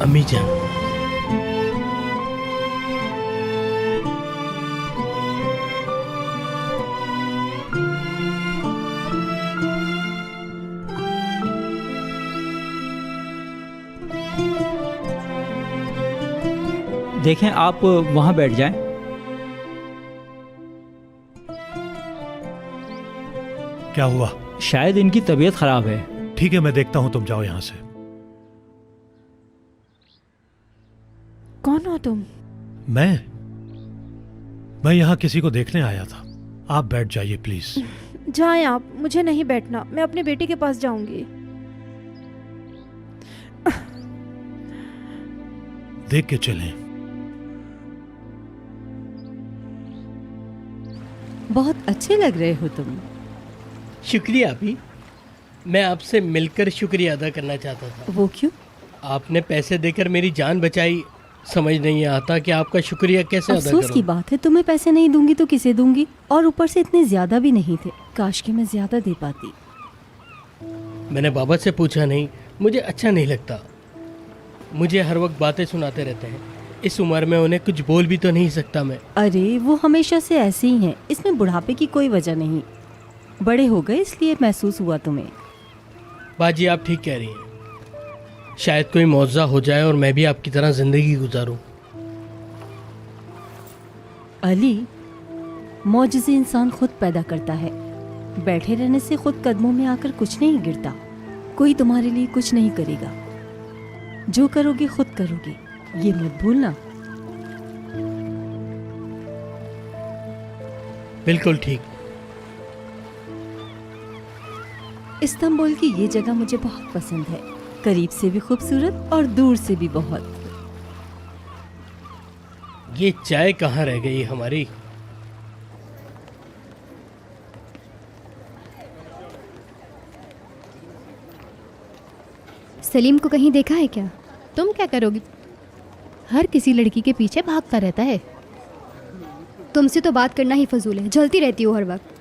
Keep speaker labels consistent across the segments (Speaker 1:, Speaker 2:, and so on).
Speaker 1: अम्मी जान,
Speaker 2: देखें आप वहाँ बैठ जाएं।
Speaker 3: क्या हुआ?
Speaker 2: शायद इनकी तबीयत खराब है।
Speaker 3: ठीक है, मैं देखता हूं, तुम जाओ यहां से।
Speaker 4: कौन हो तुम?
Speaker 3: मैं यहां किसी को देखने आया था। आप बैठ जाइए प्लीज।
Speaker 4: जाएं आप, मुझे नहीं बैठना। मैं अपने बेटे के पास जाऊंगी।
Speaker 3: देख के चलें।
Speaker 5: बहुत अच्छे लग रहे हो तुम।
Speaker 1: शुक्रिया अभी। मैं आपसे मिलकर शुक्रिया अदा करना चाहता था।
Speaker 5: वो क्यों?
Speaker 1: आपने पैसे देकर मेरी जान बचाई। समझ नहीं आता कि आपका शुक्रिया कैसे अदा
Speaker 5: अफसोस की
Speaker 1: करूं।
Speaker 5: बात है, तुम्हें पैसे नहीं दूंगी तो किसे दूंगी? और ऊपर से इतने ज्यादा भी नहीं थे। काश कि मैं ज्यादा दे पाती।
Speaker 1: मैंने बाबा से पूछा नहीं, मुझे अच्छा नहीं लगता। मुझे हर वक्त बातें सुनाते रहते हैं। इस उम्र में उन्हें कुछ बोल भी तो नहीं सकता मैं।
Speaker 5: अरे वो हमेशा से ऐसे ही हैं, इसमें बुढ़ापे की कोई वजह नहीं। बड़े हो गए इसलिए महसूस हुआ तुम्हें।
Speaker 1: बाजी आप ठीक कह रही हैं। शायद कोई मौजज़ा हो जाए और मैं भी आपकी तरह ज़िंदगी गुजारूं।
Speaker 5: अली, मौजज़े इंसान खुद पैदा करता है। बैठे रहने से खुद कदमों में आकर कुछ नहीं गिरता। कोई तुम्हारे लिए कुछ नहीं करेगा। जो करोगे खुद करोगे, ये मत भूलना।
Speaker 1: बिल्कुल ठीक।
Speaker 5: इस्तांबुल की ये जगह मुझे बहुत पसंद है। करीब से भी खूबसूरत और दूर से भी बहुत।
Speaker 1: ये चाय कहाँ रह गई हमारी?
Speaker 6: सलीम को कहीं देखा है क्या? तुम क्या करोगी? हर किसी लड़की के पीछे भागता रहता है। तुमसे तो बात करना ही फजूल है, जलती रहती हो हर वक्त।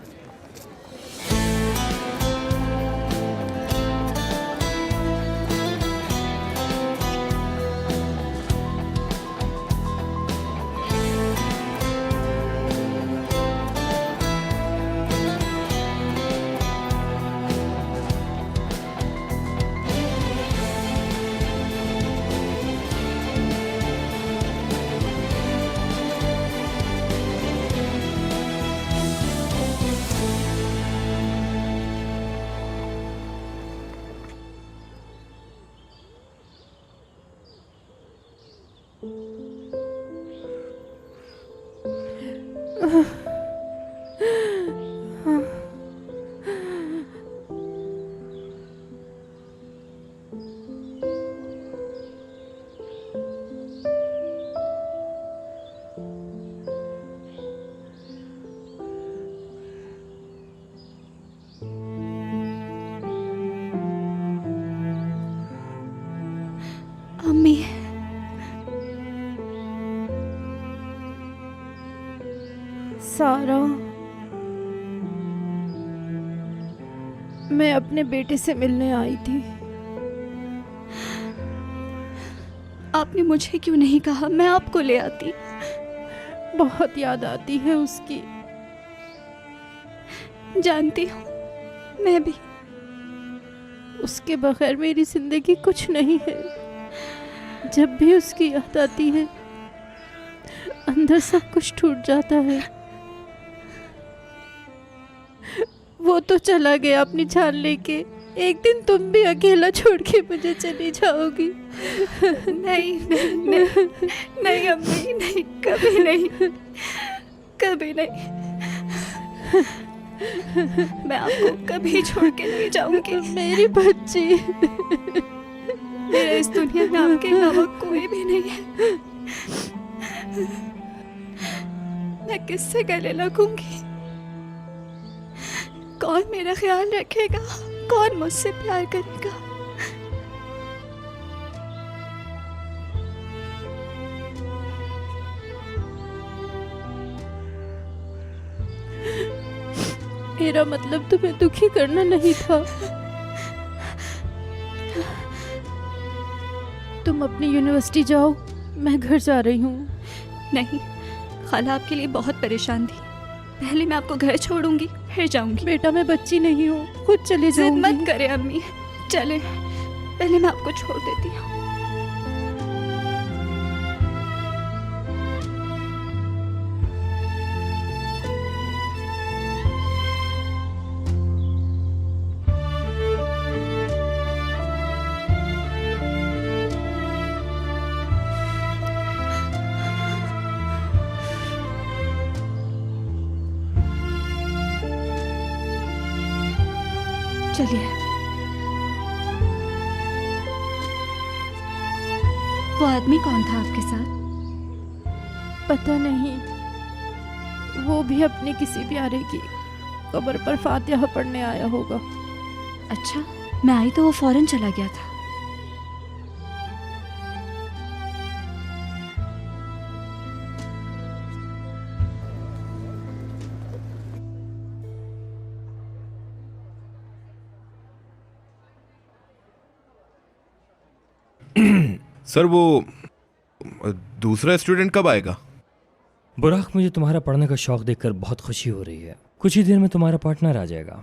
Speaker 6: अम्मी,
Speaker 4: सारा, मैं अपने बेटे से मिलने आई थी।
Speaker 6: आपने मुझे क्यों नहीं कहा? मैं आपको ले आती।
Speaker 4: बहुत याद आती है उसकी।
Speaker 6: जानती हूँ, मैं भी।
Speaker 4: उसके बगैर मेरी जिंदगी कुछ नहीं है। जब भी उसकी याद आती है, अंदर सब कुछ टूट जाता है। वो तो चला गया अपनी जान लेके। एक दिन तुम भी अकेला छोड़ के मुझे चली जाओगी।
Speaker 6: नहीं नहीं नहीं, नहीं अम्मी, नहीं, कभी नहीं, कभी नहीं। मैं आपको कभी छोड़ के नहीं जाऊंगी।
Speaker 4: मेरी बच्ची।
Speaker 6: मेरा इस दुनिया में आपके अलावा कोई भी नहीं है। मैं किससे गले लगूंगी? कौन मेरा ख्याल रखेगा? कौन मुझसे प्यार करेगा?
Speaker 4: मेरा मतलब तुम्हें दुखी करना नहीं था। तुम अपनी यूनिवर्सिटी जाओ, मैं घर जा रही हूँ।
Speaker 7: नहीं, खाला आपके लिए बहुत परेशान थी। पहले मैं आपको घर छोड़ूंगी, फिर जाऊंगी।
Speaker 4: बेटा मैं बच्ची नहीं हूँ, खुद चले
Speaker 7: जिद
Speaker 4: जाऊंगी।
Speaker 7: मत करें अम्मी, चले, पहले मैं आपको छोड़ देती हूँ। चलिए। वो आदमी कौन था आपके साथ?
Speaker 4: पता नहीं, वो भी अपने किसी प्यारे की कब्र पर फातिहा पढ़ने आया होगा।
Speaker 7: अच्छा, मैं आई तो वो फौरन चला गया था।
Speaker 8: सर वो दूसरा स्टूडेंट कब आएगा?
Speaker 9: बुराक, मुझे तुम्हारा पढ़ने का शौक देखकर बहुत खुशी हो रही है। कुछ ही देर में तुम्हारा पार्टनर आ जाएगा।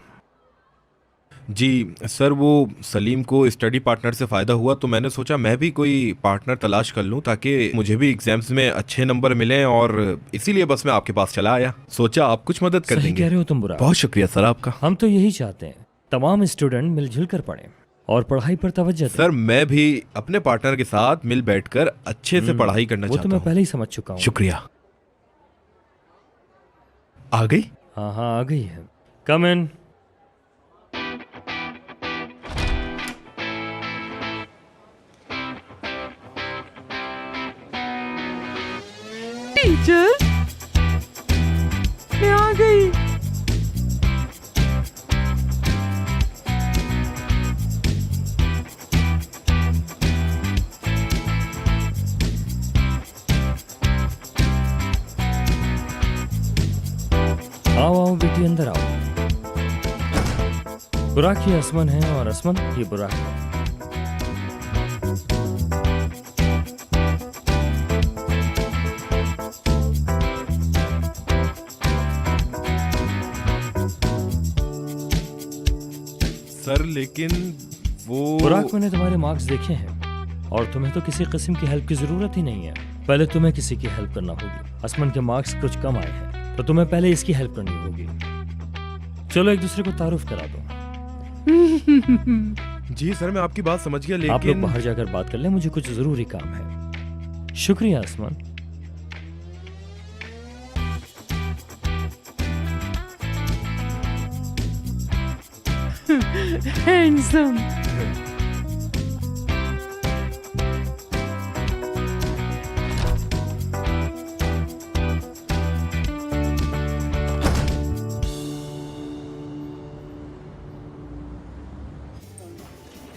Speaker 8: जी सर, वो सलीम को स्टडी पार्टनर से फ़ायदा हुआ तो मैंने सोचा मैं भी कोई पार्टनर तलाश कर लूं ताकि मुझे भी एग्जाम्स में अच्छे नंबर मिलें, और इसीलिए बस मैं आपके पास चला आया। सोचा आप कुछ मदद कर
Speaker 9: सही
Speaker 8: देंगे।
Speaker 9: कह रहे हो तुम बुराक।
Speaker 8: बहुत शुक्रिया सर आपका।
Speaker 9: हम तो यही चाहते हैं तमाम स्टूडेंट मिलजुल कर पढ़ें और पढ़ाई पर तवज्जो दें।
Speaker 8: सर मैं भी अपने पार्टनर के साथ मिल बैठकर अच्छे से पढ़ाई करना
Speaker 9: वो तो
Speaker 8: चाहता
Speaker 9: मैं
Speaker 8: हूँ।
Speaker 9: पहले ही समझ चुका हूँ।
Speaker 8: शुक्रिया। आ गई?
Speaker 9: हाँ हाँ, आ गई है। कम इन।
Speaker 4: टीचर, मैं आ गई।
Speaker 9: आओ आओ बेटी, अंदर आओ। बुराक ये असमन है और असमन ये बुराक है।
Speaker 8: सर लेकिन वो
Speaker 9: बुराक, मैंने तुम्हारे मार्क्स देखे हैं और तुम्हें तो किसी किस्म की हेल्प की जरूरत ही नहीं है। पहले तुम्हें किसी की हेल्प करना होगी। असमन के मार्क्स कुछ कम आए हैं तो तुम्हें पहले इसकी हेल्प करनी होगी। चलो एक दूसरे को तारुफ करा दो।
Speaker 8: जी सर, मैं आपकी बात समझ गया,
Speaker 9: आप लोग
Speaker 8: लेकिन
Speaker 9: बाहर जाकर बात कर लें, मुझे कुछ जरूरी काम है। शुक्रिया असमान।
Speaker 4: Handsome.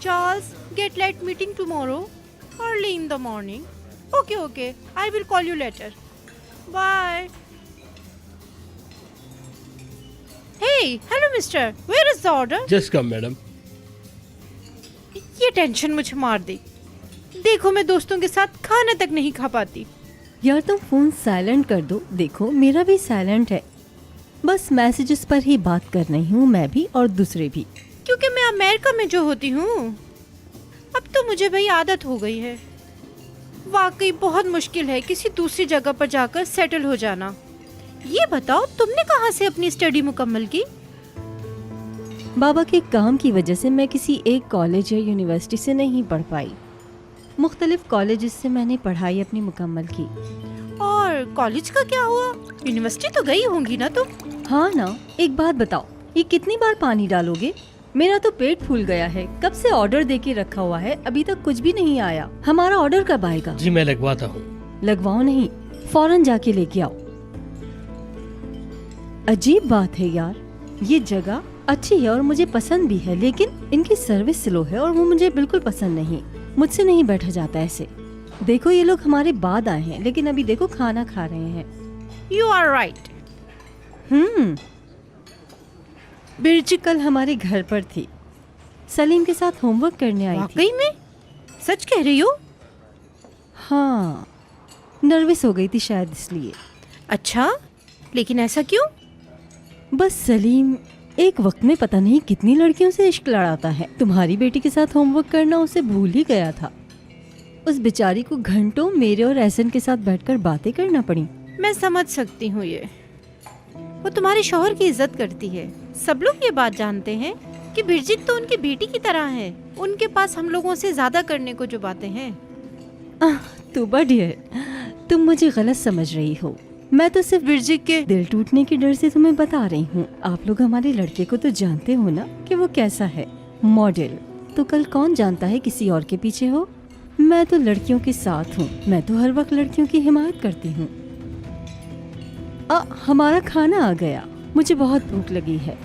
Speaker 10: Charles, get late meeting tomorrow, early in the morning. Okay, okay. I will call you later. Bye. Hey, hello, mister. Where is the order?
Speaker 1: Just come madam.
Speaker 10: ये टेंशन मुझे मार दी। देखो, मैं दोस्तों के साथ खाना तक नहीं खा पाती।
Speaker 5: यार तुम फ़ोन साइलेंट कर दो। देखो मेरा भी साइलेंट है, बस मैसेजेस पर ही बात कर रही हूँ, मैं भी और दूसरे भी।
Speaker 10: क्योंकि मैं अमेरिका में जो होती हूँ, अब तो मुझे भाई आदत हो गई है। वाकई बहुत मुश्किल है किसी दूसरी जगह पर जाकर सेटल हो जाना। ये बताओ, तुमने कहाँ से अपनी स्टडी मुकम्मल की?
Speaker 5: बाबा के काम की वजह से मैं किसी एक कॉलेज या यूनिवर्सिटी से नहीं पढ़ पाई। मुख्तलिफ कॉलेजेस से मैंने पढ़ाई अपनी मुकम्मल की।
Speaker 10: और कॉलेज का क्या हुआ? यूनिवर्सिटी तो गई होंगी ना तुम?
Speaker 5: हाँ ना। एक बात बताओ, ये कितनी बार पानी डालोगे? मेरा तो पेट फूल गया है, कब से ऑर्डर देके रखा हुआ है, अभी तक कुछ भी नहीं आया। हमारा ऑर्डर कब आएगा?
Speaker 1: जी मैं लगवाता हूँ।
Speaker 5: लगवाओ नहीं, फौरन जाके लेके आओ। अजीब बात है यार, ये जगह अच्छी है और मुझे पसंद भी है, लेकिन इनकी सर्विस स्लो है और वो मुझे बिल्कुल पसंद नहीं। मुझसे नहीं बैठा जाता ऐसे। देखो ये लोग हमारे बाद आए हैं, लेकिन अभी देखो खाना खा रहे हैं।
Speaker 10: You are right.
Speaker 5: बिरजी कल हमारे घर पर थी, सलीम के साथ होमवर्क करने आई थी।
Speaker 10: वाकई में? सच कह रही हो?
Speaker 5: हाँ, नर्वस हो गई थी शायद इसलिए।
Speaker 10: अच्छा, लेकिन ऐसा क्यों?
Speaker 5: बस सलीम एक वक्त में पता नहीं कितनी लड़कियों से इश्क लड़ाता है। तुम्हारी बेटी के साथ होमवर्क करना उसे भूल ही गया था। उस बेचारी को घंटों मेरे और एहसन के साथ बैठकर बातें करना पड़ी।
Speaker 10: मैं समझ सकती हूँ ये। वो तुम्हारे शौहर की इज्जत करती है। सब लोग ये बात जानते हैं कि बिरजित तो उनकी बेटी की तरह है। उनके पास हम लोगों से ज्यादा करने को जो बातें हैं।
Speaker 5: तूबा डियर, तुम मुझे गलत समझ रही हो। मैं तो सिर्फ बिरजित के दिल टूटने के डर से तुम्हें बता रही हूँ। आप लोग हमारे लड़के को तो जानते हो ना कि वो कैसा है, मॉडल। तो कल कौन जानता है किसी और के पीछे हो। मैं तो लड़कियों के साथ हूँ। मैं तो हर वक्त लड़कियों की हिमायत करती हूँ। हमारा खाना आ गया। मुझे बहुत भूख लगी है।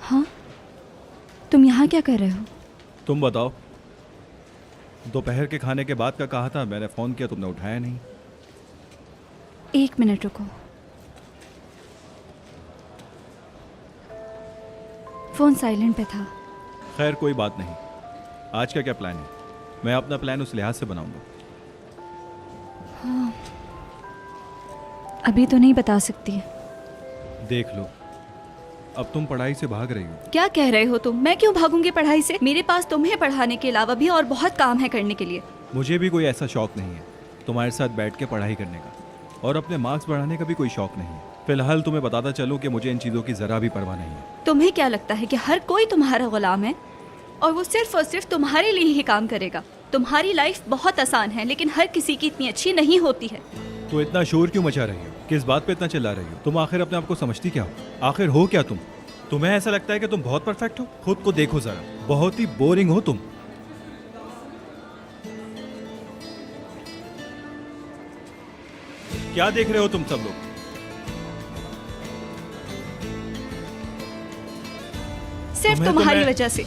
Speaker 7: हाँ, तुम यहाँ क्या कर रहे हो?
Speaker 11: तुम बताओ। दोपहर के खाने के बाद का कहा था, मैंने फ़ोन किया, तुमने उठाया नहीं।
Speaker 7: 1 मिनट रुको। फ़ोन साइलेंट पे था।
Speaker 11: खैर कोई बात नहीं। आज का क्या प्लान है? मैं अपना प्लान उस लिहाज से बनाऊंगा।
Speaker 7: हाँ, अभी तो नहीं बता सकती।
Speaker 11: देख लो, अब तुम पढ़ाई से भाग रही हो।
Speaker 7: क्या कह रहे हो तुम? मैं क्यों भागूंगी पढ़ाई से? मेरे पास तुम्हें पढ़ाने के अलावा भी और बहुत काम है करने के लिए।
Speaker 11: मुझे भी कोई ऐसा शौक नहीं है तुम्हारे साथ बैठ के पढ़ाई करने का, और अपने मार्क्स बढ़ाने का भी कोई शौक नहीं है। फिलहाल तुम्हें बताता चलूं कि मुझे इन चीज़ों की ज़रा भी परवाह नहीं है।
Speaker 7: तुम्हें क्या लगता है कि हर कोई तुम्हारा गुलाम है और वो सिर्फ और सिर्फ तुम्हारे लिए ही काम करेगा? तुम्हारी लाइफ बहुत आसान है, लेकिन हर किसी की इतनी अच्छी नहीं होती है।
Speaker 11: तो इतना शोर क्यों मचा रही हो? किस बात पे इतना चिल्ला रही हो? तुम आखिर अपने आप को समझती क्या हो? आखिर हो क्या तुम? तुम्हें ऐसा लगता है कि तुम बहुत परफेक्ट हो? खुद को देखो जरा, बहुत ही बोरिंग हो तुम। क्या देख रहे हो तुम सब लोग?
Speaker 7: सिर्फ
Speaker 11: तुम्हें तो
Speaker 7: तुम्हारी
Speaker 11: मैं-
Speaker 7: वजह से।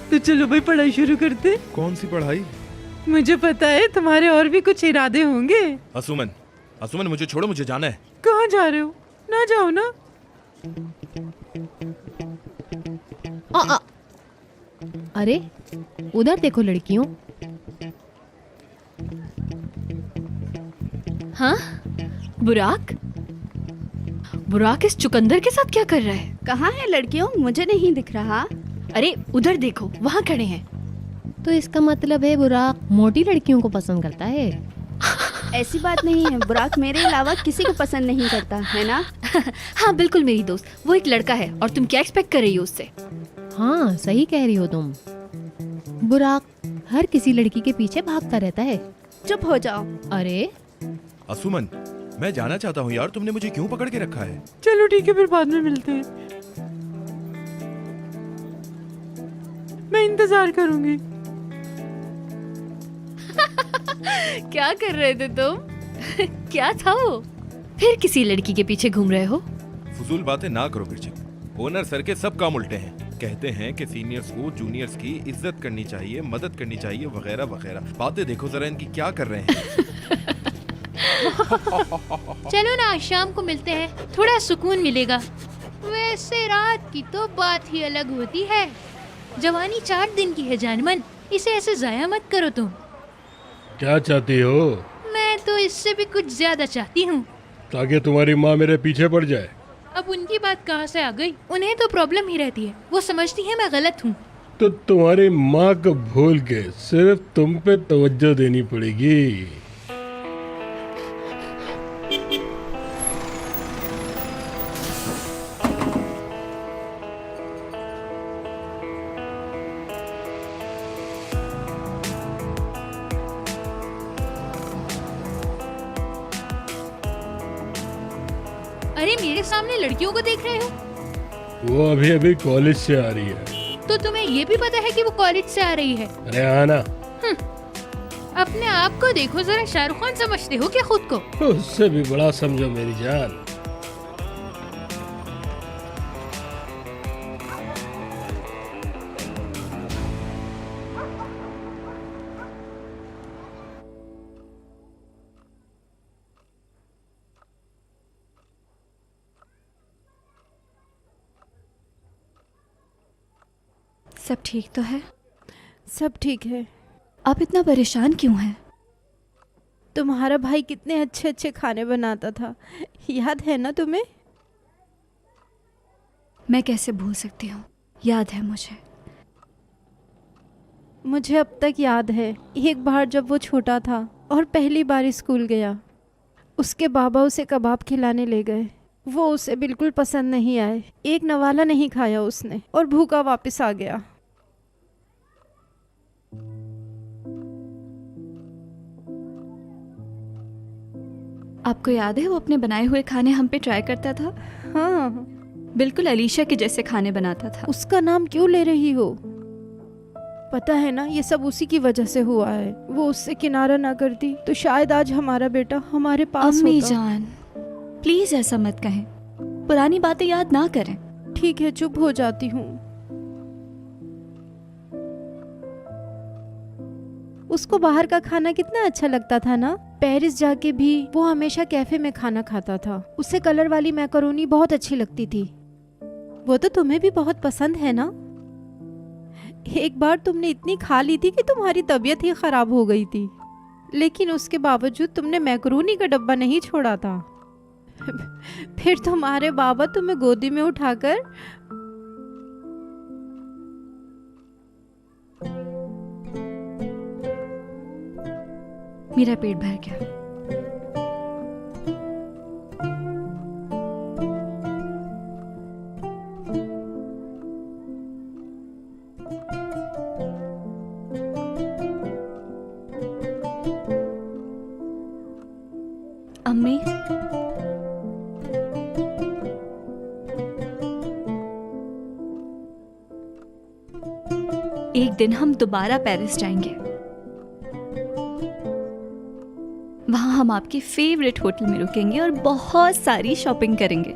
Speaker 10: तो चलो भाई पढ़ाई शुरू करते।
Speaker 8: कौन सी पढ़ाई?
Speaker 10: मुझे पता है तुम्हारे और भी कुछ इरादे होंगे।
Speaker 8: असुमन, असुमन मुझे छोड़ो, मुझे जाना है।
Speaker 10: कहाँ जा रहे हो? ना जाओ ना।
Speaker 6: अरे उधर देखो लड़कियों। हाँ, बुराक बुराक इस चुकंदर के साथ क्या कर रहा है?
Speaker 7: कहाँ है लड़कियों? मुझे नहीं दिख रहा।
Speaker 6: अरे उधर देखो, वहाँ खड़े हैं। तो इसका मतलब है बुराक मोटी लड़कियों को पसंद करता है।
Speaker 7: ऐसी बात नहीं है, बुराक मेरे अलावा किसी को पसंद नहीं करता है ना।
Speaker 6: हाँ बिल्कुल मेरी दोस्त, वो एक लड़का है और तुम क्या एक्सपेक्ट कर रही हो उससे? हाँ सही कह रही हो तुम। बुराक हर किसी लड़की के पीछे भागता रहता है।
Speaker 7: चुप हो जाओ।
Speaker 6: अरे
Speaker 8: असुमन, मैं जाना चाहता हूँ यार, तुमने मुझे क्यों पकड़ के रखा है?
Speaker 10: चलो ठीक है, फिर बाद में मिलते हैं। मैं इंतजार करूंगी।
Speaker 6: क्या कर रहे थे तुम? क्या था वो? फिर किसी लड़की के पीछे घूम रहे हो?
Speaker 8: फजूल बातें ना करो बिरजित। ओनर सर के सब काम उल्टे हैं। कहते हैं कि सीनियर्स को जूनियर्स की इज्जत करनी चाहिए, मदद करनी चाहिए, वगैरह वगैरह। बातें देखो जरा इनकी क्या कर रहे हैं।
Speaker 12: चलो ना आज शाम को मिलते हैं, थोड़ा सुकून मिलेगा। वैसे रात की तो बात ही अलग होती है। जवानी 4 दिन की है जानमन, इसे ऐसे जाया मत करो तुम।
Speaker 1: क्या चाहती हो?
Speaker 12: मैं तो इससे भी कुछ ज्यादा चाहती हूँ।
Speaker 1: ताकि तुम्हारी माँ मेरे पीछे पड़ जाए।
Speaker 12: अब उनकी बात कहाँ से आ गई? उन्हें तो प्रॉब्लम ही रहती है, वो समझती है मैं गलत हूँ।
Speaker 1: तो तुम्हारी माँ को भूल के सिर्फ तुम पे तवज्जो देनी पड़ेगी।
Speaker 12: अरे मेरे सामने लड़कियों को देख रहे हो?
Speaker 1: वो अभी अभी कॉलेज से आ रही है।
Speaker 12: तो तुम्हें ये भी पता है कि वो कॉलेज से आ रही है?
Speaker 1: अरे आना।
Speaker 12: अपने आप को देखो जरा, शाहरुख खान समझते हो क्या खुद को?
Speaker 1: उससे भी बड़ा समझो मेरी जान।
Speaker 7: सब ठीक तो है?
Speaker 4: सब ठीक है।
Speaker 7: आप इतना परेशान क्यों हैं?
Speaker 4: तुम्हारा भाई कितने अच्छे अच्छे खाने बनाता था, याद है ना तुम्हें?
Speaker 7: मैं कैसे भूल सकती हूँ, याद है मुझे।
Speaker 4: मुझे अब तक याद है, एक बार जब वो छोटा था और पहली बार स्कूल गया, उसके बाबा उसे कबाब खिलाने ले गए। वो उसे बिल्कुल पसंद नहीं आए, एक नवाला नहीं खाया उसने और भूखा वापस आ गया।
Speaker 7: आपको याद है वो अपने बनाए हुए खाने हम पे ट्राई करता था?
Speaker 4: हाँ,
Speaker 7: बिल्कुल अलीशा के जैसे खाने बनाता था।
Speaker 4: उसका नाम क्यों ले रही हो? पता है ना, ये सब उसी की वजह से हुआ है। वो उससे किनारा ना करती तो शायद आज हमारा बेटा हमारे पास
Speaker 7: अम्मी
Speaker 4: होता।
Speaker 7: जान, प्लीज ऐसा मत कहें, पुरानी बातें याद ना करें।
Speaker 4: ठीक है, चुप हो जाती हूँ। उसको बाहर का खाना कितना अच्छा लगता था ना। पेरिस जाके भी वो हमेशा कैफे में खाना खाता था। उसे कलर वाली मैकरोनी बहुत अच्छी लगती थी। वो तो तुम्हें भी बहुत पसंद है ना। एक बार तुमने इतनी खा ली थी कि तुम्हारी तबीयत ही खराब हो गई थी, लेकिन उसके बावजूद तुमने मैकरोनी का डब्बा नहीं छोड़ा था। फिर तुम्हारे बाबा तुम्हें गोदी में उठाकर
Speaker 7: मेरा पेट भर गया। अम्मी, एक दिन हम दोबारा पेरिस जाएंगे। वहां हम आपके फेवरेट होटल में रुकेंगे और बहुत सारी शॉपिंग करेंगे,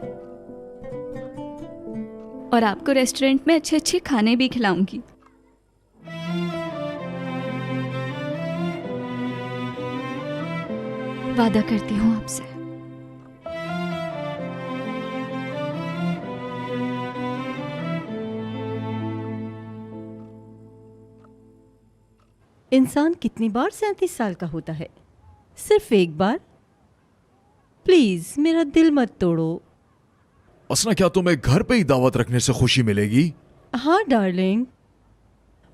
Speaker 7: और आपको रेस्टोरेंट में अच्छे अच्छे खाने भी खिलाऊंगी। वादा करती हूँ आपसे।
Speaker 5: इंसान कितनी बार 37 साल का होता है? सिर्फ एक बार। प्लीज मेरा दिल मत तोड़ो।
Speaker 13: असना, क्या तुम्हें घर पे ही दावत रखने से खुशी मिलेगी?
Speaker 5: हाँ डार्लिंग,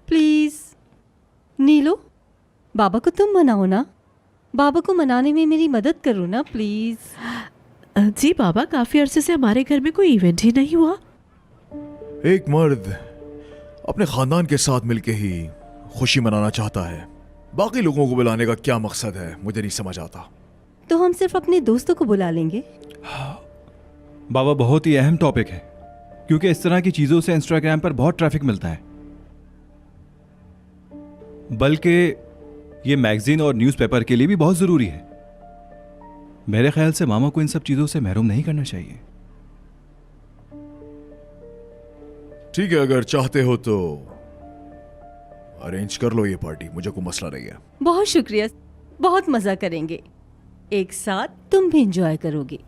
Speaker 5: प्लीज। नीलो, बाबा को तुम मनाओ ना। बाबा को मनाने में मेरी मदद करो ना प्लीज।
Speaker 10: जी बाबा, काफी अरसे से हमारे घर में कोई इवेंट ही नहीं हुआ।
Speaker 13: एक मर्द अपने खानदान के साथ मिलके ही खुशी मनाना चाहता है। बाकी लोगों को बुलाने का क्या मकसद है, मुझे नहीं समझ आता।
Speaker 5: तो हम सिर्फ अपने दोस्तों को बुला लेंगे।
Speaker 11: बाबा, बहुत ही अहम टॉपिक है, क्योंकि इस तरह की चीजों से इंस्टाग्राम पर बहुत ट्रैफिक मिलता है। बल्कि ये मैगजीन और न्यूज़पेपर के लिए भी बहुत जरूरी है। मेरे ख्याल से मामा को इन सब चीजों से महरूम नहीं करना चाहिए।
Speaker 13: ठीक है, अगर चाहते हो तो अरेंज कर लो ये पार्टी, मुझे कोई मसला नहीं है।
Speaker 5: बहुत शुक्रिया, बहुत मजा करेंगे एक साथ। तुम भी एंजॉय करोगे।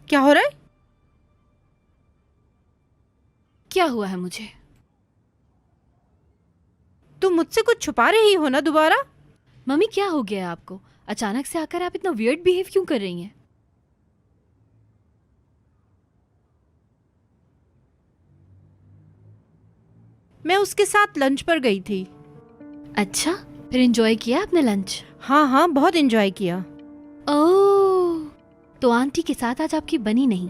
Speaker 10: क्या हो रहा है?
Speaker 12: क्या हुआ है मुझे?
Speaker 10: तुम मुझसे कुछ छुपा रही हो ना दोबारा?
Speaker 12: मम्मी, क्या हो गया आपको? अचानक से आकर आप इतना वियर्ड बिहेव क्यों कर रही हैं?
Speaker 10: मैं उसके साथ लंच पर गई थी।
Speaker 12: अच्छा, फिर एंजॉय किया आपने लंच?
Speaker 10: हाँ हाँ, बहुत एंजॉय किया।
Speaker 12: ओह, तो आंटी के साथ आज आपकी बनी नहीं।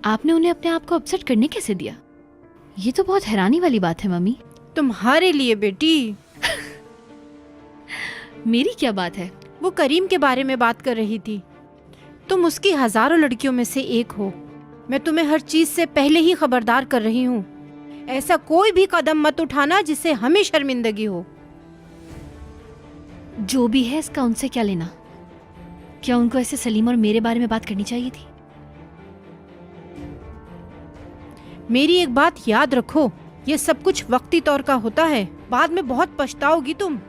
Speaker 12: आपने उन्हें अपने आप को अपसेट करने कैसे दिया? ये तो बहुत हैरानी वाली बात है मम्मी।
Speaker 10: तुम्हारे लिए बेटी।
Speaker 12: मेरी क्या बात है?
Speaker 10: वो करीम के बारे में बात कर रही थी। तुम उसकी हजारों लड़कियों में से एक हो। मैं तुम्हें हर चीज से पहले ही खबरदार कर रही हूँ। ऐसा कोई भी कदम मत उठाना जिससे हमें शर्मिंदगी हो।
Speaker 12: जो भी है, इसका उनसे क्या लेना? क्या उनको ऐसे सलीम और मेरे बारे में बात करनी चाहिए थी?
Speaker 10: मेरी एक बात याद रखो, ये सब कुछ वक्ती तौर का होता है, बाद में बहुत पछताओगी तुम।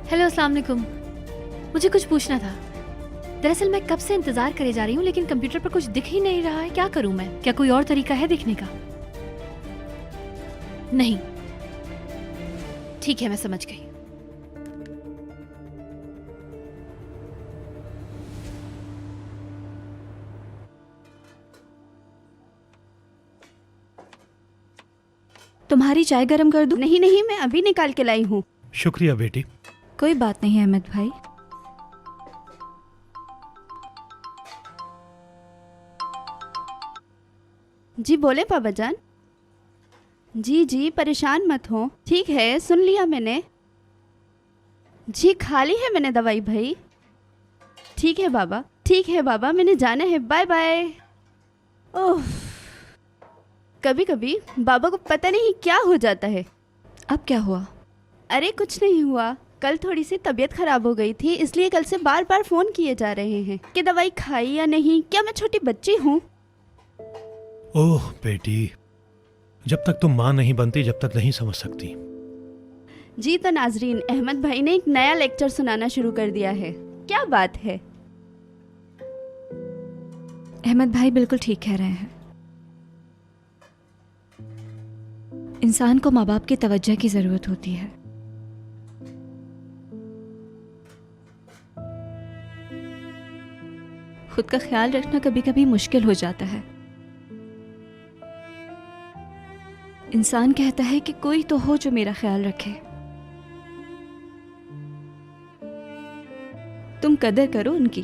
Speaker 6: हेलो, अस्सलाम वालेकुम। मुझे कुछ पूछना था। दरअसल मैं कब से इंतजार करे जा रही हूँ, लेकिन कंप्यूटर पर कुछ दिख ही नहीं रहा है। क्या करूँ मैं? क्या कोई और तरीका है देखने का? नहीं, ठीक है, मैं समझ गई।
Speaker 7: तुम्हारी चाय गरम कर दूं? नहीं नहीं, मैं अभी निकाल के लाई हूँ।
Speaker 3: शुक्रिया बेटी।
Speaker 7: कोई बात नहीं अहमद भाई। जी बोले पापा जान। जी जी, परेशान मत हो। ठीक है, सुन लिया मैंने। जी खा ली है मैंने दवाई भाई। ठीक है बाबा, ठीक है बाबा, मैंने जाना है। Bye bye. ओह, कभी कभी बाबा को पता नहीं क्या हो जाता है। अब क्या हुआ? अरे कुछ नहीं हुआ, कल थोड़ी सी तबीयत खराब हो गई थी, इसलिए कल से बार बार फोन किए जा रहे हैं कि दवाई खाई या नहीं। क्या मैं छोटी बच्ची हूँ?
Speaker 3: ओह बेटी, जब तक तुम माँ नहीं बनती जब तक नहीं समझ सकती।
Speaker 7: जी तो नाजरीन, अहमद भाई ने एक नया लेक्चर सुनाना शुरू कर दिया है। क्या बात है?
Speaker 14: अहमद भाई बिल्कुल ठीक कह रहे हैं। इंसान को माँ बाप की तवज्जो की जरूरत होती है।
Speaker 7: खुद का ख्याल रखना कभी कभी मुश्किल हो जाता है। इंसान कहता है कि कोई तो हो जो मेरा ख्याल रखे। तुम कदर करो उनकी।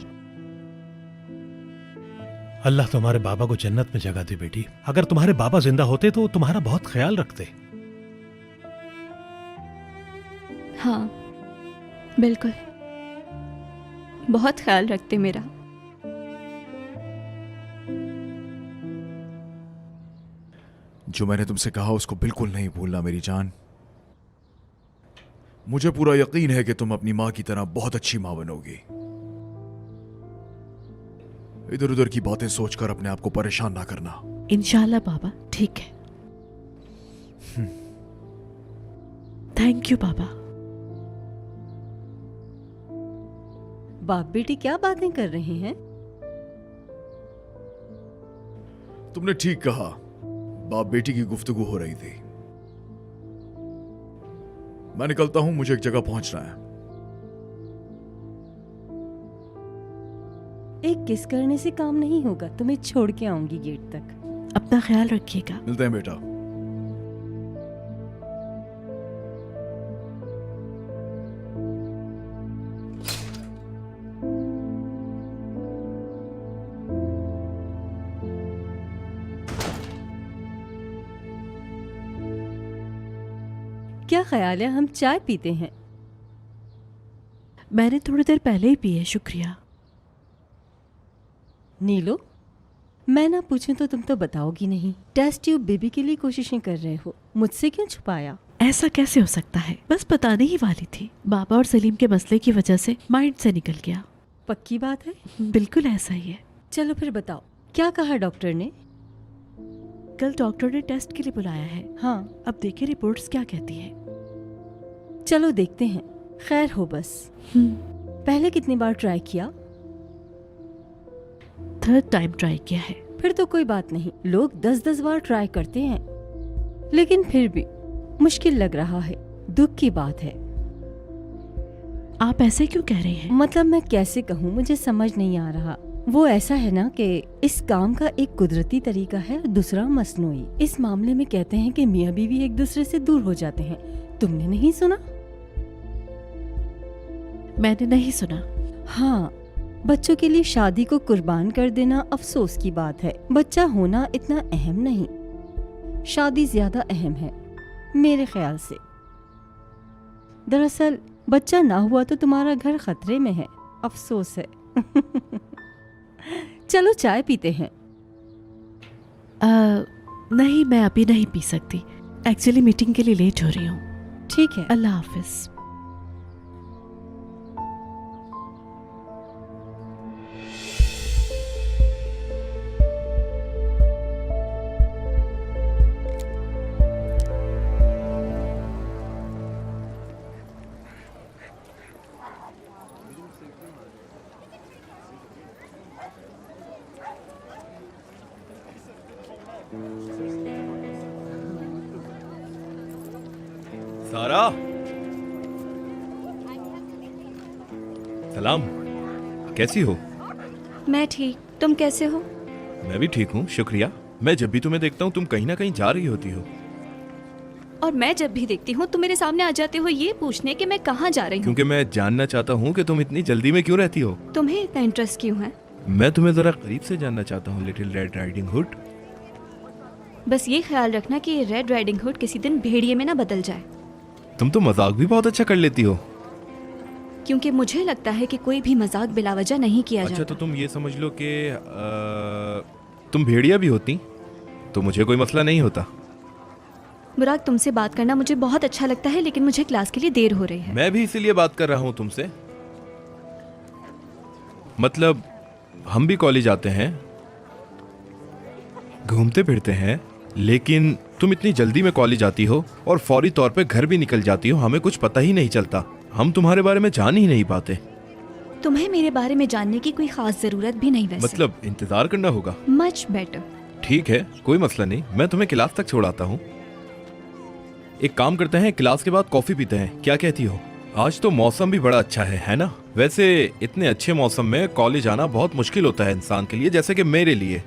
Speaker 3: अल्लाह तुम्हारे बाबा को जन्नत में जगह दे बेटी। अगर तुम्हारे बाबा जिंदा होते तो तुम्हारा बहुत ख्याल रखते।
Speaker 7: हाँ बिल्कुल, बहुत ख्याल रखते मेरा।
Speaker 13: जो मैंने तुमसे कहा उसको बिल्कुल नहीं भूलना मेरी जान। मुझे पूरा यकीन है कि तुम अपनी माँ की तरह बहुत अच्छी माँ बनोगी। इधर उधर की बातें सोचकर अपने आप को परेशान ना करना।
Speaker 15: इंशाल्लाह बाबा, ठीक है। थैंक यू बाबा।
Speaker 5: बाप बेटी क्या बातें कर रहे हैं?
Speaker 13: तुमने ठीक कहा, बाप बेटी की गुफ्तगू हो रही थी। मैं निकलता हूं, मुझे एक जगह पहुंचना है।
Speaker 5: एक किस करने से काम नहीं होगा, तुम्हें छोड़ के आऊंगी गेट तक।
Speaker 15: अपना ख्याल रखिएगा।
Speaker 13: मिलते हैं बेटा।
Speaker 5: क्या ख्याल है, हम चाय पीते हैं?
Speaker 15: मैंने थोड़ी देर पहले ही पी है, शुक्रिया।
Speaker 5: नीलो, मैं ना पूछूं तो तुम तो बताओगी नहीं। टेस्ट ट्यूब बेबी के लिए कोशिशें कर रहे हो, मुझसे क्यों छुपाया?
Speaker 15: ऐसा कैसे हो सकता है? बस बताने ही वाली थी। बाबा और सलीम के मसले की वजह से माइंड से निकल गया।
Speaker 5: पक्की बात है?
Speaker 15: बिल्कुल ऐसा ही है।
Speaker 5: चलो फिर बताओ, क्या कहा डॉक्टर ने?
Speaker 15: कल डॉक्टर ने टेस्ट के लिए बुलाया है।
Speaker 5: हाँ,
Speaker 15: अब देखे रिपोर्ट्स क्या कहती है।
Speaker 5: चलो देखते हैं, खैर हो बस। पहले कितनी बार ट्राई किया?
Speaker 15: 3rd टाइम ट्राई किया है।
Speaker 5: फिर तो कोई बात नहीं, लोग 10-10 बार ट्राई करते हैं, लेकिन फिर भी मुश्किल लग रहा है। दुख की बात है।
Speaker 15: आप ऐसे क्यों कह रहे हैं?
Speaker 5: मतलब मैं कैसे कहूँ, मुझे समझ नहीं आ रहा। वो ऐसा है ना कि इस काम का एक कुदरती तरीका है और दूसरा मसनूई। इस मामले में कहते हैं कि मियाँ बीवी एक दूसरे से दूर हो जाते हैं। तुमने नहीं सुना?
Speaker 15: मैंने नहीं सुना।
Speaker 5: हाँ, बच्चों के लिए शादी को कुर्बान कर देना अफसोस की बात है। बच्चा होना इतना अहम नहीं, शादी ज्यादा अहम है मेरे ख्याल से। दरअसल बच्चा ना हुआ तो तुम्हारा घर खतरे में है। अफसोस है। चलो चाय पीते हैं।
Speaker 15: नहीं, मैं अभी नहीं पी सकती। एक्चुअली मीटिंग के लिए लेट हो रही हूँ।
Speaker 5: ठीक है,
Speaker 15: अल्लाह हाफिज।
Speaker 8: सारा, सलाम, कैसी हो?
Speaker 14: मैं ठीक, तुम कैसे हो?
Speaker 8: मैं भी ठीक हूँ, शुक्रिया। मैं जब भी तुम्हें देखता हूँ तुम कहीं ना कहीं जा रही होती हो।
Speaker 14: और मैं जब भी देखती हूँ तुम मेरे सामने आ जाते हो ये पूछने कि मैं कहाँ जा रही हूँ।
Speaker 8: क्योंकि मैं जानना चाहता हूँ कि तुम इतनी जल्दी में क्यों रहती हो।
Speaker 14: तुम्हें इतना इंटरेस्ट क्यों है?
Speaker 8: मैं तुम्हें जरा करीब से जानना चाहता हूँ, लिटिल रेड राइडिंग हुड।
Speaker 14: बस ये ख्याल रखना कि रेड राइडिंग हुड किसी दिन भेड़िए में ना बदल जाए।
Speaker 8: तुम तो मजाक भी बहुत अच्छा कर लेती हो।
Speaker 14: क्योंकि मुझे लगता है कि कोई भी मजाक बिलावजह नहीं किया
Speaker 8: अच्छा,
Speaker 14: जाता।
Speaker 8: तो तुम ये समझ लो कि तुम भेड़िया भी होती तो मुझे कोई मसला नहीं होता।
Speaker 14: बुराक, तुमसे बात करना मुझे बहुत अच्छा लगता है, लेकिन मुझे क्लास के लिए देर हो रही है।
Speaker 8: मैं भी इसीलिए बात कर रहा हूँ तुमसे। मतलब हम भी कॉलेज आते हैं, घूमते फिरते हैं, लेकिन तुम इतनी जल्दी में कॉलेज आती हो और फौरी तौर पे घर भी निकल जाती हो। हमें कुछ पता ही नहीं चलता, हम तुम्हारे बारे में जान ही नहीं पाते।
Speaker 14: तुम्हें मेरे बारे में जानने की कोई खास जरूरत भी नहीं वैसे।
Speaker 8: मतलब इंतजार करना होगा।
Speaker 14: Much better.
Speaker 8: ठीक है, कोई मसला नहीं, मैं तुम्हें क्लास तक छोड़ाता हूँ। एक काम करते हैं, क्लास के बाद कॉफी पीते हैं, क्या कहती हो? आज तो मौसम भी बड़ा अच्छा है ना? वैसे इतने अच्छे मौसम में कॉलेज आना बहुत मुश्किल होता है इंसान के लिए, जैसे कि मेरे लिए।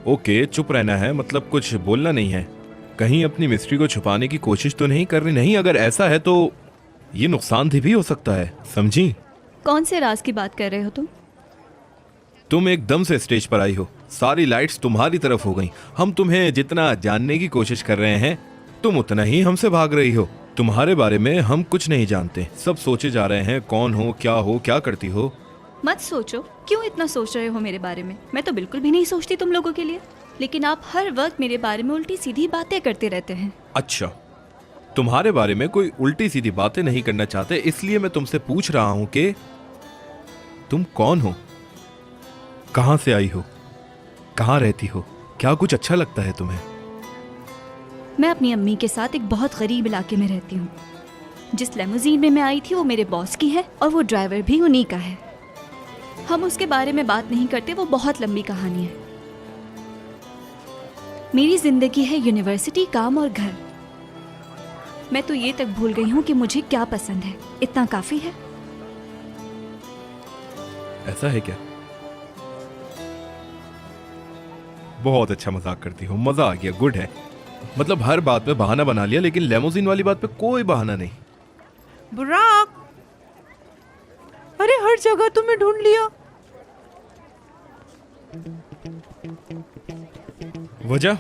Speaker 8: ओके, चुप रहना है, मतलब कुछ बोलना नहीं है। कहीं अपनी मिस्ट्री को छुपाने की कोशिश तो नहीं कर रही? नहीं, अगर ऐसा है तो ये नुकसानदेह भी हो सकता है, समझी?
Speaker 14: कौन से राज की बात कर रहे हो तुम?
Speaker 8: तुम एकदम से स्टेज पर आई हो, सारी लाइट्स तुम्हारी तरफ हो गईं। हम तुम्हें जितना जानने की कोशिश कर रहे हैं तुम उतना ही हमसे भाग रही हो। तुम्हारे बारे में हम कुछ नहीं जानते, सब सोचे जा रहे हैं कौन हो, क्या करती हो।
Speaker 14: मत सोचो, क्यों इतना सोच रहे हो मेरे बारे में? मैं तो बिल्कुल भी नहीं सोचती तुम लोगों के लिए, लेकिन आप हर वक्त मेरे बारे में उल्टी सीधी बातें करते रहते हैं।
Speaker 8: अच्छा, तुम्हारे बारे में कोई उल्टी सीधी बातें नहीं करना चाहते, इसलिए मैं तुमसे पूछ रहा हूं कि तुम कौन हो, कहां से आई हो, कहां रहती हो, क्या कुछ अच्छा लगता है तुम्हें?
Speaker 14: मैं अपनी अम्मी के साथ एक बहुत गरीब इलाके में रहती हूँ। जिस लेमोजीन में मैं आई थी वो मेरे बॉस की है और वो ड्राइवर भी उन्हीं का है। हम उसके बारे में बात नहीं करते, वो बहुत लंबी कहानी है। मेरी जिंदगी है यूनिवर्सिटी, काम और घर। मैं तो ये तक भूल गई हूँ कि मुझे क्या पसंद है। इतना काफी है।
Speaker 8: ऐसा है क्या? बहुत अच्छा मजाक करती हो, मजा आ गया, गुड है। मतलब हर बात पे बहाना बना लिया, लेकिन लेमोजीन वाली बात पे कोई बहाना नहीं।
Speaker 10: बुराक, अरे हर जगह तुम्हें ढूंढ लिया।
Speaker 8: वजह?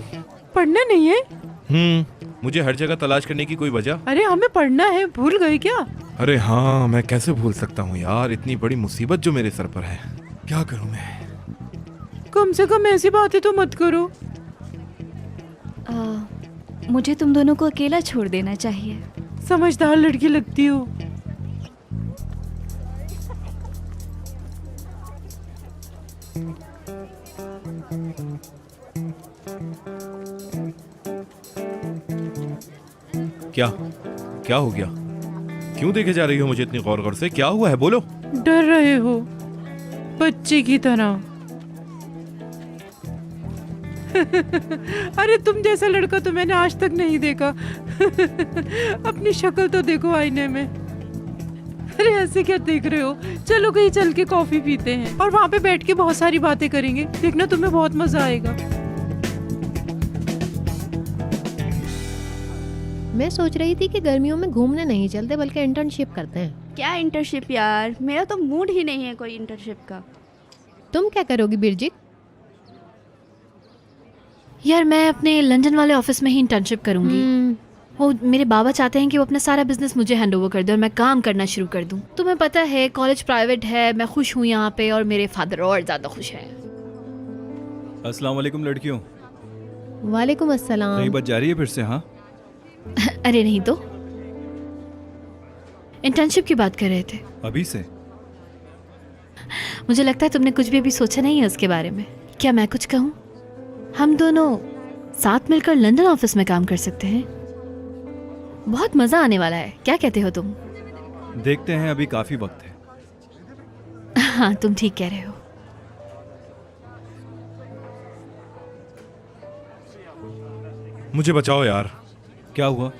Speaker 10: पढ़ना नहीं है?
Speaker 8: मुझे हर जगह तलाश करने की कोई वजह?
Speaker 10: अरे हमें पढ़ना है, भूल गए क्या?
Speaker 8: अरे हाँ, मैं कैसे भूल सकता हूँ यार, इतनी बड़ी मुसीबत जो मेरे सर पर है। क्या करूँ मैं?
Speaker 10: कम से कम ऐसी बातें तो मत करो।
Speaker 14: मुझे तुम दोनों को अकेला छोड़ देना चाहिए।
Speaker 10: समझदार लड़की लगती हो।
Speaker 8: क्या हो गया? क्यों देखे जा रही हो मुझे इतनी गौर से? क्या हुआ है, बोलो।
Speaker 10: डर रहे हो बच्चे की तरह। अरे तुम जैसा लड़का तो मैंने आज तक नहीं देखा। अपनी शक्ल तो देखो आईने में। अरे ऐसे क्या देख रहे हो? चलो कहीं चल के कॉफी पीते हैं और वहाँ पे बैठ के बहुत सारी बातें करेंगे। देखना तुम्हें बहुत मजा आएगा।
Speaker 16: मैं सोच रही थी कि गर्मियों में घूमने नहीं चलते बल्कि इंटर्नशिप करते हैं।
Speaker 7: क्या इंटर्नशिप यार, मेरा तो मूड ही नहीं है कोई इंटर्नशिप का।
Speaker 16: तुम क्या करोगी बिरजिक?
Speaker 6: यार मैं अपने लंदन वाले ऑफिस में ही इंटर्नशिप करूंगी। वो मेरे बाबा चाहते हैं कि वो अपना सारा बिजनेस मुझे हैंड ओवर कर दे और मैं काम करना शुरू कर दूं। तुम्हें पता है कॉलेज प्राइवेट है, मैं खुश हूँ यहाँ पे और मेरे फादर और ज़्यादा खुश हैं।
Speaker 11: अस्सलाम वालेकुम लड़कियों।
Speaker 16: वालेकुम अस्सलाम।
Speaker 11: कहीं बच जा रही है फिर से? हाँ
Speaker 6: अरे नहीं तो, इंटर्नशिप की बात कर रहे थे।
Speaker 11: अभी से?
Speaker 6: मुझे लगता है तुमने कुछ भी अभी सोचा नहीं है उसके बारे में। क्या मैं कुछ कहूँ? हम दोनों साथ मिलकर लंदन ऑफिस में काम कर सकते हैं। बहुत मजा आने वाला है, क्या कहते हो तुम?
Speaker 11: देखते हैं, अभी काफी वक्त है।
Speaker 6: हाँ तुम ठीक कह रहे हो।
Speaker 8: मुझे बचाओ यार।
Speaker 11: क्या हुआ?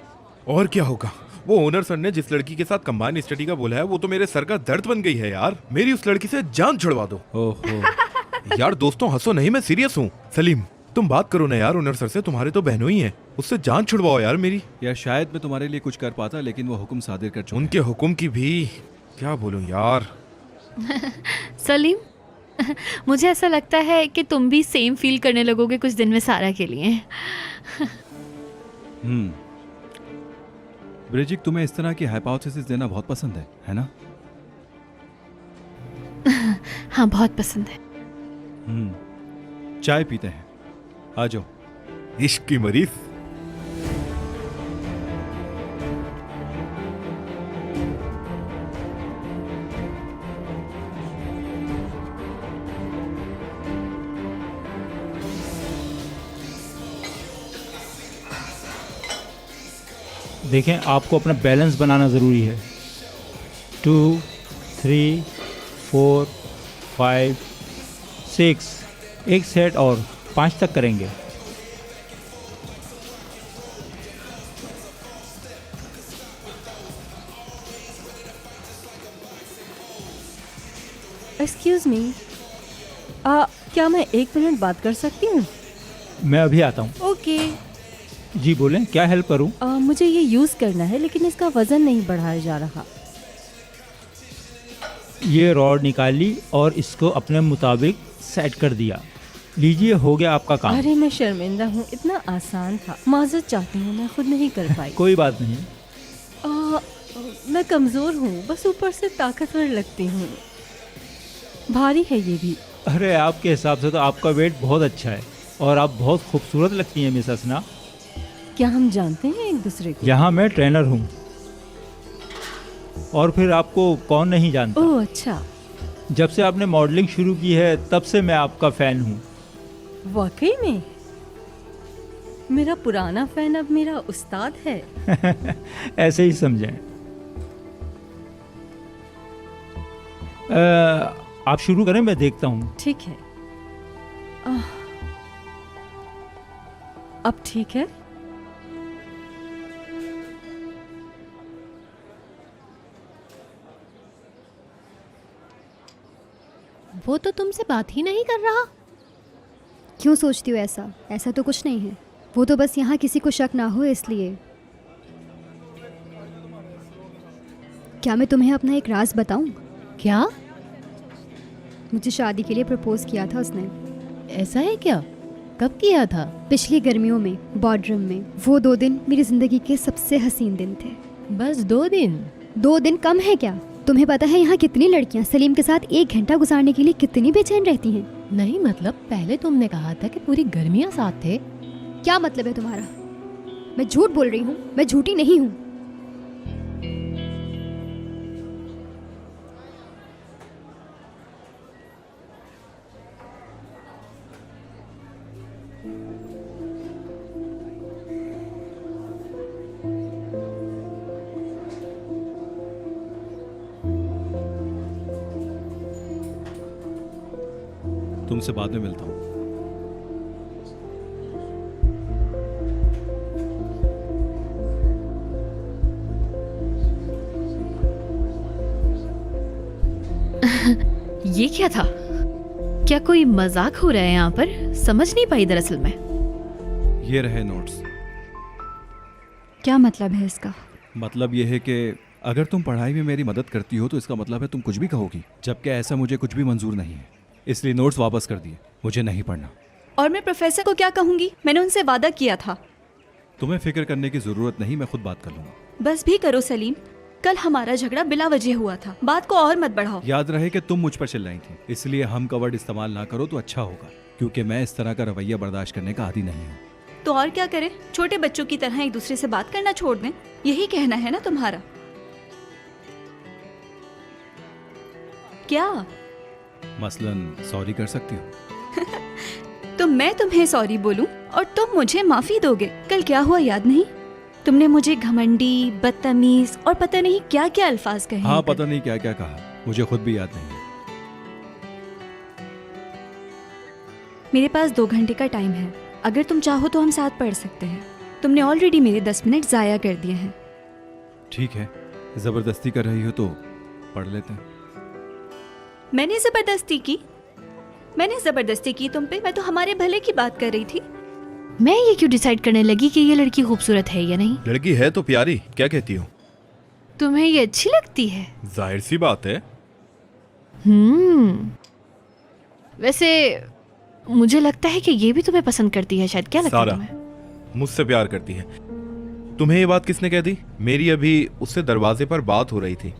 Speaker 8: और क्या होगा, वो ओनर सर ने जिस लड़की के साथ कंबाइन स्टडी का बोला है वो तो मेरे सर का दर्द बन गई है यार। मेरी उस लड़की से जान छुड़वा दो।
Speaker 11: ओहो।
Speaker 8: यार दोस्तों हंसो नहीं, मैं सीरियस हूँ। सलीम तुम बात करो ना यार ओनर सर से, तुम्हारे तो बहनों ही हैं, उससे जान छुड़वाओ यार मेरी।
Speaker 11: यार शायद मैं तुम्हारे लिए कुछ कर पाता, लेकिन वो हुक्म सादिर कर चुके।
Speaker 8: उनके हुक्म की भी क्या बोलूं यार।
Speaker 6: सलीम मुझे ऐसा लगता है कि तुम भी सेम फील करने लगोगे कुछ दिन में सारा के लिए।
Speaker 11: ब्रिजिक, तुम्हें इस तरह की हाइपोथेसिस देना बहुत पसंद है ना?
Speaker 6: हाँ बहुत पसंद है।
Speaker 11: चाय पीते हैं, आ जाओ।
Speaker 8: इश्क की मरीज।
Speaker 2: देखें, आपको अपना बैलेंस बनाना ज़रूरी है। 2, 3, 4, 5, 6, एक सेट और 5 तक करेंगे।
Speaker 5: एक्सक्यूज़ मी, क्या मैं 1 मिनट बात कर सकती हूँ?
Speaker 2: मैं अभी आता हूँ।
Speaker 5: ओके।
Speaker 2: जी बोलें, क्या हेल्प करूँ?
Speaker 5: मुझे ये यूज़ करना है, लेकिन इसका वज़न नहीं बढ़ाया जा रहा।
Speaker 2: ये रॉड निकाल ली और इसको अपने मुताबिक सेट कर दिया। लीजिए, हो गया आपका काम।
Speaker 5: अरे मैं शर्मिंदा हूँ, इतना आसान था। माज़रत चाहती हूँ, मैं खुद नहीं कर पाई।
Speaker 2: कोई बात नहीं।
Speaker 5: मैं कमज़ोर हूँ, बस ऊपर से ताकतवर लगती हूँ। भारी है ये भी।
Speaker 2: अरे आपके हिसाब से तो आपका वेट बहुत अच्छा है और आप बहुत खूबसूरत लगती हैं मिस हसना।
Speaker 5: क्या हम जानते हैं एक दूसरे को?
Speaker 2: यहाँ मैं ट्रेनर हूँ। और फिर आपको कौन नहीं जानता?
Speaker 5: ओह अच्छा।
Speaker 2: जब से आपने मॉडलिंग शुरू की है तब से मैं आपका फ़ैन हूँ।
Speaker 5: वाकई में? मेरा पुराना फ़ैन अब मेरा उस्ताद है।
Speaker 2: ऐसे ही समझें। आप शुरू करें, मैं देखता हूँ।
Speaker 5: ठीक है। अब ठीक है?
Speaker 16: वो तो तुमसे बात ही नहीं कर रहा।
Speaker 17: क्यों सोचती हो ऐसा? ऐसा तो कुछ नहीं है, वो तो बस यहाँ किसी को शक ना हो इसलिए। क्या मैं तुम्हें अपना एक राज बताऊं?
Speaker 16: क्या?
Speaker 17: मुझे शादी के लिए प्रपोज किया था उसने।
Speaker 16: ऐसा है क्या? कब किया था?
Speaker 17: पिछली गर्मियों में, बॉर्डरम में। वो 2 दिन मेरी जिंदगी के सबसे हसीन दिन थे।
Speaker 16: बस 2 दिन?
Speaker 17: 2 दिन कम है क्या? तुम्हें पता है यहाँ कितनी लड़कियाँ सलीम के साथ 1 घंटा गुजारने के लिए कितनी बेचैन रहती हैं?
Speaker 16: नहीं मतलब, पहले तुमने कहा था कि पूरी गर्मियाँ साथ थे।
Speaker 17: क्या मतलब है तुम्हारा? मैं झूठ बोल रही हूँ? मैं झूठी नहीं हूँ।
Speaker 11: तुमसे बाद में मिलता हूँ।
Speaker 6: ये क्या था? क्या कोई मजाक हो रहा है यहाँ पर? समझ नहीं पाई दरअसल मैं।
Speaker 11: ये रहे नोट्स।
Speaker 17: क्या मतलब है इसका?
Speaker 11: मतलब ये है कि अगर तुम पढ़ाई में मेरी मदद करती हो तो इसका मतलब है तुम कुछ भी कहोगी, जबकि ऐसा मुझे कुछ भी मंजूर नहीं है। इसलिए नोट्स वापस कर दिए, मुझे नहीं पढ़ना।
Speaker 14: और मैं प्रोफेसर को क्या कहूँगी? मैंने उनसे वादा किया था।
Speaker 11: तुम्हें फिक्र करने की जरूरत नहीं, मैं खुद बात कर लूंगा।
Speaker 14: बस भी करो सलीम, कल हमारा झगड़ा बिला वजह हुआ था, बात को और मत बढ़ाओ।
Speaker 11: याद रहे कि तुम मुझ पर चिल्लाई थी, इसलिए हम कवर्ड इस्तेमाल ना करो तो अच्छा होगा, क्योंकि मैं इस तरह का रवैया बर्दाश्त करने का आदी नहीं हूँ।
Speaker 14: तो और क्या करें, छोटे बच्चों की तरह एक दूसरे से बात करना छोड़ दें, यही कहना है ना तुम्हारा? क्या
Speaker 11: मसलन सॉरी कर सकती हो?
Speaker 14: तो मैं तुम्हें सॉरी बोलूं और तुम मुझे माफी दोगे? कल क्या हुआ याद नहीं? तुमने मुझे घमंडी, बदतमीज और पता नहीं क्या क्या अल्फाज कहे।
Speaker 11: हाँ, पता नहीं क्या क्या कहा, मुझे खुद भी याद नहीं है।
Speaker 14: मेरे पास 2 घंटे का टाइम है, अगर तुम चाहो तो हम साथ पढ़ सकते हैं। तुमने ऑलरेडी मेरे 10 मिनट जाया कर दिए हैं।
Speaker 11: ठीक है, जबरदस्ती कर रही हो तो पढ़ लेते हैं।
Speaker 14: मैंने जबरदस्ती की तुम पे? मैं तो हमारे भले की बात कर रही थी।
Speaker 6: मैं ये क्यों डिसाइड करने लगी कि ये लड़की खूबसूरत है या नहीं?
Speaker 8: लड़की है तो प्यारी, क्या कहती हो?
Speaker 6: तुम्हें ये अच्छी लगती है?
Speaker 8: जाहिर सी बात है।
Speaker 6: वैसे मुझे लगता है कि ये भी तुम्हें पसंद करती है शायद। क्या लगता है तुम्हें?
Speaker 8: मुझसे प्यार करती है। तुम्हें ये बात किसने कह दी? मेरी अभी उससे दरवाजे पर बात हो रही थी,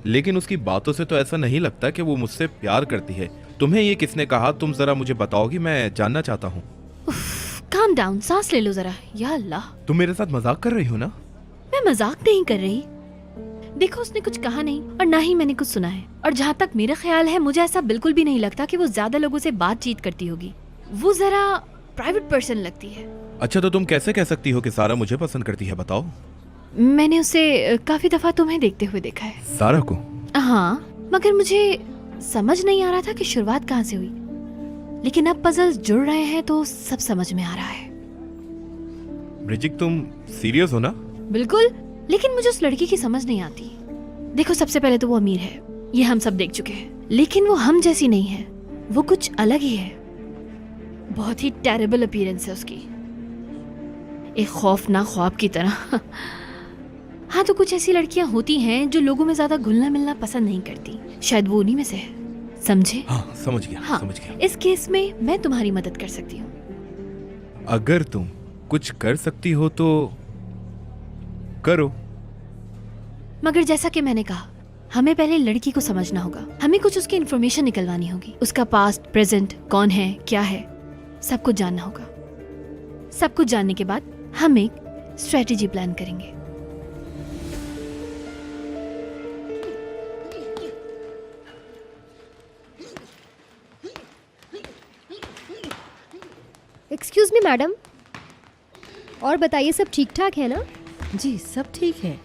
Speaker 8: लेकिन उसकी बातों से तो ऐसा नहीं लगता कि वो मुझसे प्यार करती है। तुम्हें ये किसने कहा? तुम जरा मुझे बताओगी, मैं जानना चाहता हूँ।
Speaker 6: काम डाउन, सांस ले लो जरा। या अल्लाह,
Speaker 8: तुम मेरे साथ मजाक कर रही हो ना?
Speaker 6: मैं मजाक नहीं कर रही। देखो, उसने कुछ कहा नहीं और ना ही मैंने कुछ सुना है, और जहाँ तक मेरा ख्याल है मुझे ऐसा बिल्कुल भी नहीं लगता कि वो ज्यादा लोगों से बातचीत करती होगी। वो जरा प्राइवेट पर्सन लगती है।
Speaker 8: अच्छा, तो तुम कैसे कह सकती हो कि सारा मुझे पसंद करती है? बताओ।
Speaker 6: मैंने उसे काफी दफा तुम्हें देखते हुए देखा है।
Speaker 8: सारा को?
Speaker 6: हाँ, मगर मुझे समझ नहीं आ रहा था कि शुरुआत कहाँ से हुई, लेकिन अब पजल्स जुड़ रहे हैं तो सब समझ में आ रहा है।
Speaker 8: ब्रिजिक, तुम सीरियस हो ना?
Speaker 6: बिल्कुल, लेकिन मुझे उस लड़की की समझ नहीं आती। देखो, सबसे पहले तो वो अमीर है, ये हम सब देख चुके हैं, लेकिन वो हम जैसी नहीं है, वो कुछ अलग ही है। बहुत ही टेरेबल अपीयरेंस है उसकी, एक खौफनाक ख्वाब की तरह। हाँ, तो कुछ ऐसी लड़कियां होती हैं जो लोगों में ज्यादा घुलना मिलना पसंद नहीं करती, शायद वो उन्हीं में से है। समझे?
Speaker 8: हाँ, समझ गया।
Speaker 6: हाँ,
Speaker 8: समझ गया।
Speaker 6: इस केस में मैं तुम्हारी मदद कर सकती हूँ।
Speaker 8: अगर तुम कुछ कर सकती हो तो करो।
Speaker 6: मगर जैसा कि मैंने कहा, हमें पहले लड़की को समझना होगा, हमें कुछ उसकी इन्फॉर्मेशन निकलवानी होगी, उसका पास्ट, प्रेजेंट, कौन है, क्या है, सब कुछ जानना होगा। सब कुछ जानने के बाद हम एक स्ट्रेटेजी प्लान करेंगे।
Speaker 17: एक्सक्यूज मी मैडम, और बताइए सब ठीक ठाक है ना?
Speaker 5: जी सब ठीक है,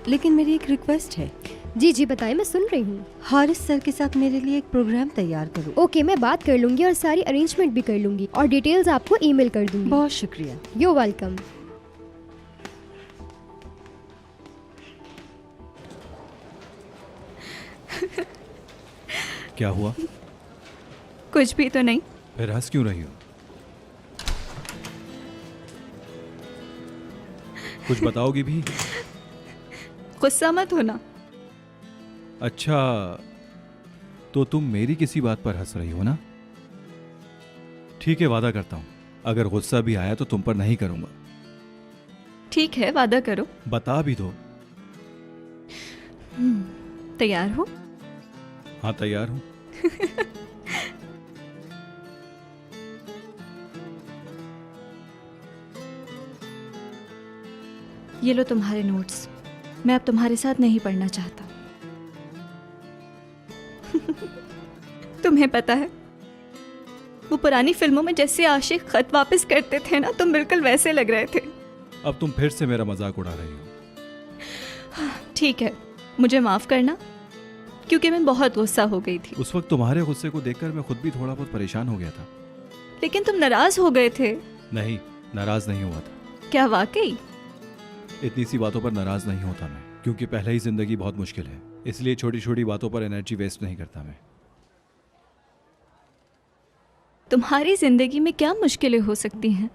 Speaker 5: लेकिन मेरी एक रिक्वेस्ट है।
Speaker 17: जी जी बताइए, मैं सुन रही हूँ।
Speaker 5: हारिस सर के साथ मेरे लिए एक प्रोग्राम तैयार करो।
Speaker 17: ओके, मैं बात कर लूंगी और सारी अरेंजमेंट भी कर लूंगी और डिटेल्स आपको ईमेल कर दूंगी।
Speaker 5: बहुत शुक्रिया।
Speaker 17: You welcome.
Speaker 11: क्या हुआ?
Speaker 14: कुछ भी तो नहीं।
Speaker 11: फिर हंस क्यों रही हो? कुछ बताओगी भी?
Speaker 14: गुस्सा मत होना।
Speaker 11: अच्छा, तो तुम मेरी किसी बात पर हंस रही हो ना? ठीक है, वादा करता हूँ, अगर गुस्सा भी आया तो तुम पर नहीं करूंगा।
Speaker 14: ठीक है, वादा करो।
Speaker 11: बता भी दो।
Speaker 14: तैयार हो?
Speaker 11: हाँ, तैयार हूँ।
Speaker 14: ये लो तुम्हारे नोट्स, मैं अब तुम्हारे साथ नहीं पढ़ना चाहता। तुम्हें पता है, वो पुरानी फिल्मों में जैसे आशिक खत वापस करते थे ना, तुम बिल्कुल वैसे लग रहे थे।
Speaker 11: अब तुम फिर से मेरा मजाक उड़ा रही हो।
Speaker 14: ठीक है, मुझे माफ करना, क्योंकि मैं बहुत गुस्सा हो गई थी।
Speaker 11: उस वक्त तुम्हारे गुस्से को देखकर मैं खुद भी थोड़ा बहुत परेशान हो गया था।
Speaker 14: लेकिन तुम नाराज हो गए थे।
Speaker 11: नहीं, नाराज नहीं हुआ था।
Speaker 14: क्या वाकई?
Speaker 11: इतनी सी बातों पर नाराज नहीं होता मैं, क्योंकि पहले ही जिंदगी बहुत मुश्किल है, इसलिए छोटी छोटी बातों पर एनर्जी वेस्ट नहीं करता मैं।
Speaker 14: तुम्हारी जिंदगी में क्या मुश्किलें हो सकती हैं?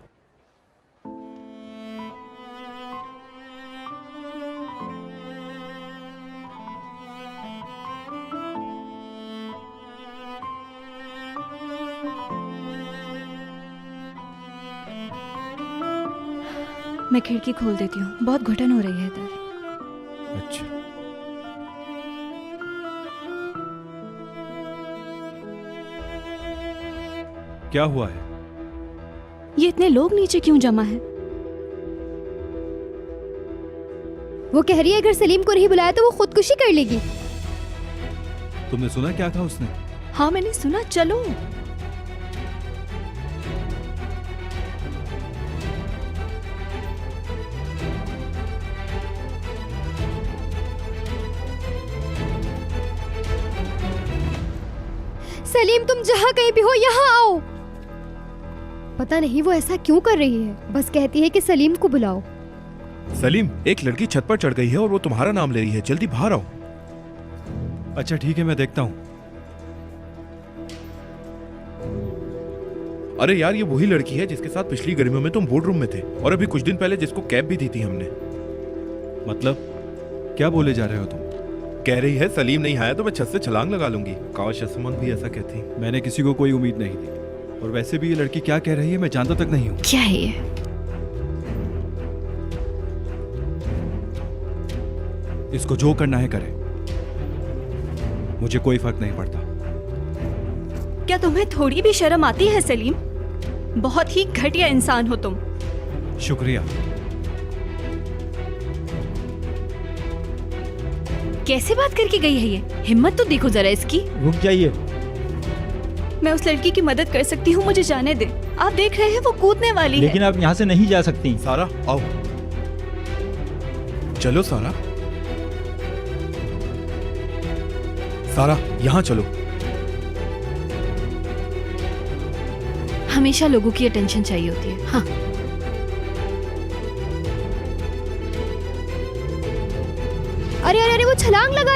Speaker 14: मैं खिड़की खोल देती हूँ, बहुत घुटन हो रही है इधर।
Speaker 11: अच्छा। क्या हुआ है?
Speaker 14: ये इतने लोग नीचे क्यों जमा हैं?
Speaker 17: वो कह रही है अगर सलीम को नहीं बुलाया तो वो खुदकुशी कर लेगी।
Speaker 11: तुमने सुना क्या कहा उसने?
Speaker 14: हाँ मैंने सुना, चलो।
Speaker 17: सलीम तुम जहाँ कहीं भी हो यहाँ आओ। पता नहीं वो ऐसा क्यों कर रही है, बस कहती है कि सलीम को बुलाओ।
Speaker 8: सलीम, एक लड़की छत पर चढ़ गई है और वो तुम्हारा नाम ले रही है, जल्दी बाहर आओ।
Speaker 11: अच्छा ठीक है, मैं देखता हूँ।
Speaker 8: अरे यार, ये वही लड़की है जिसके साथ पिछली गर्मियों में तुम बोर्ड रूम में थे और अभी कुछ दिन पहले जिसको कैब भी दी थी हमने।
Speaker 11: मतलब क्या बोले जा रहे हो तुम?
Speaker 8: कह रही है सलीम नहीं आया तो मैं छत से छलांग लगा लूंगी। काश असमन भी ऐसा कहती।
Speaker 11: मैंने किसी को कोई उम्मीद नहीं दी, और वैसे भी ये लड़की क्या कह रही है मैं जानता तक नहीं हूँ।
Speaker 6: क्या है ये?
Speaker 11: इसको जो करना है करे, मुझे कोई फर्क नहीं पड़ता।
Speaker 14: क्या तुम्हें थोड़ी भी शर्म आती है सलीम? बहुत ही घटिया इंसान हो तुम।
Speaker 11: शुक्रिया।
Speaker 6: कैसे बात करके गई है ये? हिम्मत तो देखो जरा इसकी।
Speaker 2: रुक जाइए।
Speaker 14: मैं उस लड़की की मदद कर सकती हूँ, मुझे जाने दे। आप देख रहे हैं वो कूदने वाली है।
Speaker 2: लेकिन आप यहाँ से नहीं जा सकती।
Speaker 8: सारा आओ, चलो सारा। सारा यहाँ चलो।
Speaker 6: हमेशा लोगों की अटेंशन चाहिए होती है। हाँ,
Speaker 17: अरे अरे अरे वो छलांग लगा